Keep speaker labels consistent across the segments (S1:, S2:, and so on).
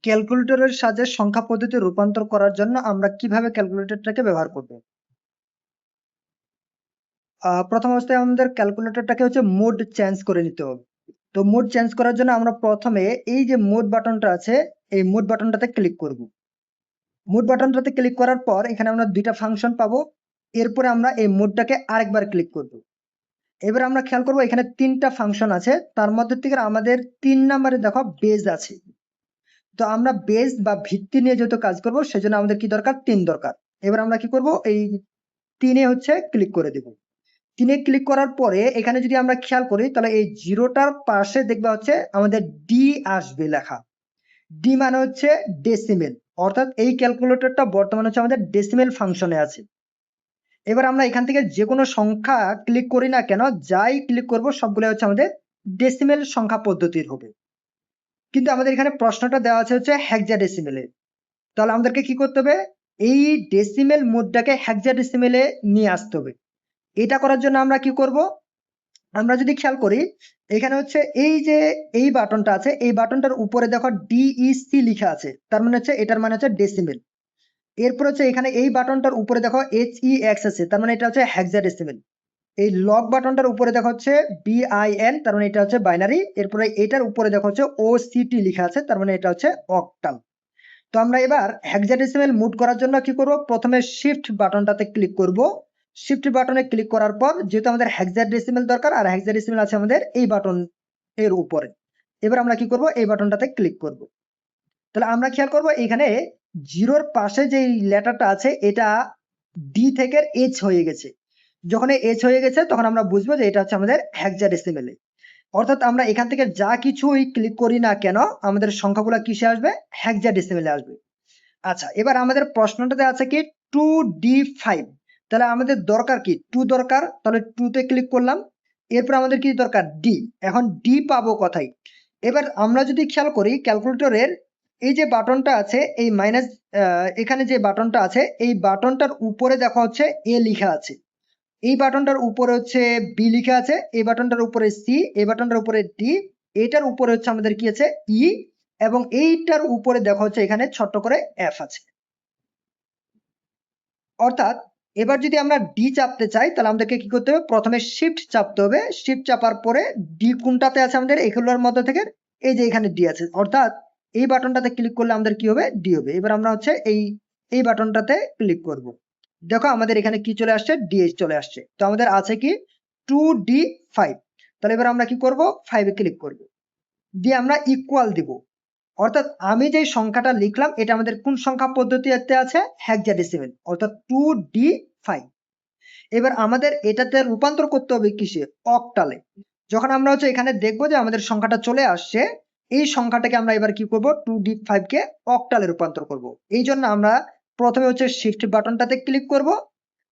S1: ক্যালকুলেটরের সাহায্যে সংখ্যা পদ্ধতি রূপান্তর করার জন্য আমরা কিভাবে ক্যালকুলেটরটাকে ব্যবহার করব। প্রথম অবস্থায় আমাদের ক্যালকুলেটরটাকে হচ্ছে মোড চেঞ্জ করে নিতে হবে। তো মোড চেঞ্জ করার জন্য আমরা প্রথমে এই যে মোড বাটনটা আছে এই মোড বাটনটাতে ক্লিক করব। মোড বাটনটাতে ক্লিক করার পর এখানে আমরা দুইটা ফাংশন পাবো। এরপরে আমরা এই মোডটাকে আরেকবার ক্লিক করব। এবার আমরা খেয়াল করবো এখানে তিনটা ফাংশন আছে, তার মধ্যে থেকে আমাদের 3 নম্বরে দেখো বেজ আছে। তো আমরা বেজ বা ভিত্তি নিয়ে যেহেতু কাজ করব সেজন্য আমাদের কি দরকার, 3 দরকার। এবার আমরা কি করব, এই 3-এ হচ্ছে ক্লিক করে দেব। 3-এ ক্লিক করার পরে এখানে যদি আমরা খেয়াল করি তাহলে এই জিরোটার পাশে দেখবা হচ্ছে আমাদের ডি আসবে লেখা। ডি মানে হচ্ছে ডেসিমেল, অর্থাৎ এই ক্যালকুলেটরটা বর্তমানে হচ্ছে আমাদের ডেসিমেল ফাংশনে আছে। এবার আমরা এখান থেকে যে কোনো সংখ্যা ক্লিক করি না কেন, যাই ক্লিক করব সবগুলো হচ্ছে আমাদের ডেসিমেল সংখ্যা পদ্ধতির হবে। কিন্তু আমাদের এখানে প্রশ্নটা দেওয়া আছে হচ্ছে হেক্সাডেসিমেলে। তাহলে আমাদেরকে কি করতে হবে, এই ডেসিমেল মোডটাকে হেক্সাডেসিমেলে নিয়ে আসতে হবে। এটা করার জন্য আমরা কি করব, আমরা যদি খেয়াল করি এখানে হচ্ছে এই যে এই বাটনটা আছে, এই বাটনটার উপরে দেখো ডিইসি লেখা আছে, তার মানে হচ্ছে এটার মানে হচ্ছে ডেসিমেল। এরপর হচ্ছে এখানে এই বাটনটার উপরে দেখো HEX আছে, তার মানে এটা হচ্ছে হেক্সাডেসিমেল। এই লক বাটনটার উপরে দেখা হচ্ছে BIN, তার মানে এটা হচ্ছে বাইনারি। এরপরে এটার উপরে দেখা হচ্ছে OCT লেখা আছে, তার মানে এটা হচ্ছে অক্টাল। তো আমরা এবার হেক্সাডেসিমেল মুভ করার জন্য কি করব, প্রথমে শিফট বাটনটাতে ক্লিক করব। শিফট বাটনে ক্লিক করার পর যেহেতু আমাদের হেক্সাডেসিমেল দরকার আর হেক্সাডেসিমেল আছে আমাদের এই বাটন এর উপরে, এবার আমরা কি করব, এই বাটনটাতে ক্লিক করব। তাহলে আমরা খেয়াল করব এখানে জিরোর পাশে যে লেটারটা আছে এটা ডি থেকে এইচ হয়ে গেছে। যখন এইচ হয়ে গেছে তখন আমরা বুঝবো যে এটা হচ্ছে আমাদের হেক্সাডেসিমেলে। অর্থাৎ আমরা এখান থেকে যা কিছুই ক্লিক করি না কেন আমাদের সংখ্যাগুলো কিসে আসবে, হেক্সাডেসিমেলে আসবে। আচ্ছা, এবার আমাদের প্রশ্নটাতে আছে কি 2D5, তাহলে আমাদের দরকার কি 2 দরকার, তাহলে 2-তে ক্লিক করলাম। এরপর আমাদের কি দরকার, ডি। এখন ডি পাবো কোথায়, এবার আমরা যদি খেয়াল করি ক্যালকুলেটরের এই যে বাটনটা আছে এই মাইনাস, এখানে যে বাটনটা আছে এই বাটনটার উপরে দেখা হচ্ছে এ লেখা আছে, এই বাটনটার উপরে হচ্ছে বি লেখা আছে, এই বাটনটার উপরে সি, এই বাটনটার উপরে ডি, এটার উপরে হচ্ছে আমাদের কি আছে ই, এবং এইটার উপরে দেখা হচ্ছে এখানে ছোট্ট করে এফ আছে। অর্থাৎ এবার যদি আমরা ডি চাপতে চাই তাহলে আমাদেরকে কি করতে হবে, প্রথমে শিফট চাপতে হবে। শিফট চাপার পরে ডি কোনটাতে আছে আমাদের এগুলোর মধ্যে থেকে, এই যে এখানে ডি আছে, অর্থাৎ এই বাটনটাতে ক্লিক করলে আমাদের কি হবে, ডি হবে। এবার আমরা হচ্ছে এই বাটনটাতে ক্লিক করব। দেখো আমাদের এখানে কি চলে আসছে, ডিএইচ চলে আসছে। তো আমাদের আছে কি 2D5। তাহলে এবার আমরা কি করব, 5-এ ক্লিক করব, দিয়ে আমরা ইকুয়াল দিব। অর্থাৎ আমি যে সংখ্যাটা লিখলাম এটা আমাদের কোন সংখ্যা পদ্ধতিতে আছে, হেক্সাডেসিমেল, অর্থাৎ 2D5। এবার আমাদের এটাতে রূপান্তর করতে হবে কিসে, অক্টালে। যখন আমরা হচ্ছে এখানে দেখবো যে আমাদের সংখ্যাটা চলে আসছে, এই সংখ্যাটাকে আমরা এবার কি করব, 2D5 কে অক্টালে রূপান্তর করব। এই জন্য আমরা প্রথমে হচ্ছে শিফট বাটনটাতে ক্লিক করব,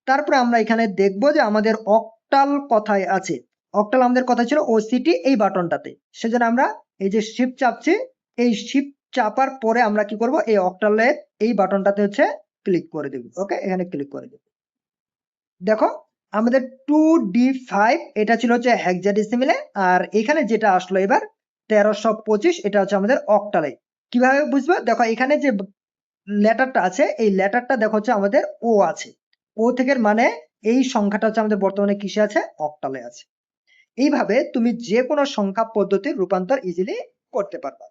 S1: তারপরে আমরা এখানে দেখবো যে আমাদের অক্টাল কোথায় আছে। অক্টাল আমাদের কথা ছিল OCT এই বাটনটাতে, সেজন্য আমরা এই যে শিফট চাপছি, এই শিফট চাপার পরে আমরা কি করব, এই অক্টালের এই বাটনটাতে হচ্ছে ক্লিক করে দেব। ওকে, এখানে ক্লিক করে দেব। দেখো আমাদের 2D5 এটা ছিল হচ্ছে হেক্সাডেসিমেলে, আর এখানে যেটা আসলো এবার 1325 এটা হচ্ছে আমাদের অক্টালে। কিভাবে বুঝবো, দেখো এখানে যে লেটারটা আছে এই লেটারটা দেখো হচ্ছে আমাদের ও আছে, ও থেকে মানে এই সংখ্যাটা হচ্ছে আমাদের বর্তমানে কিসে আছে, অক্টালে আছে। এইভাবে তুমি যে কোনো সংখ্যা পদ্ধতির রূপান্তর ইজিলি করতে পারবা।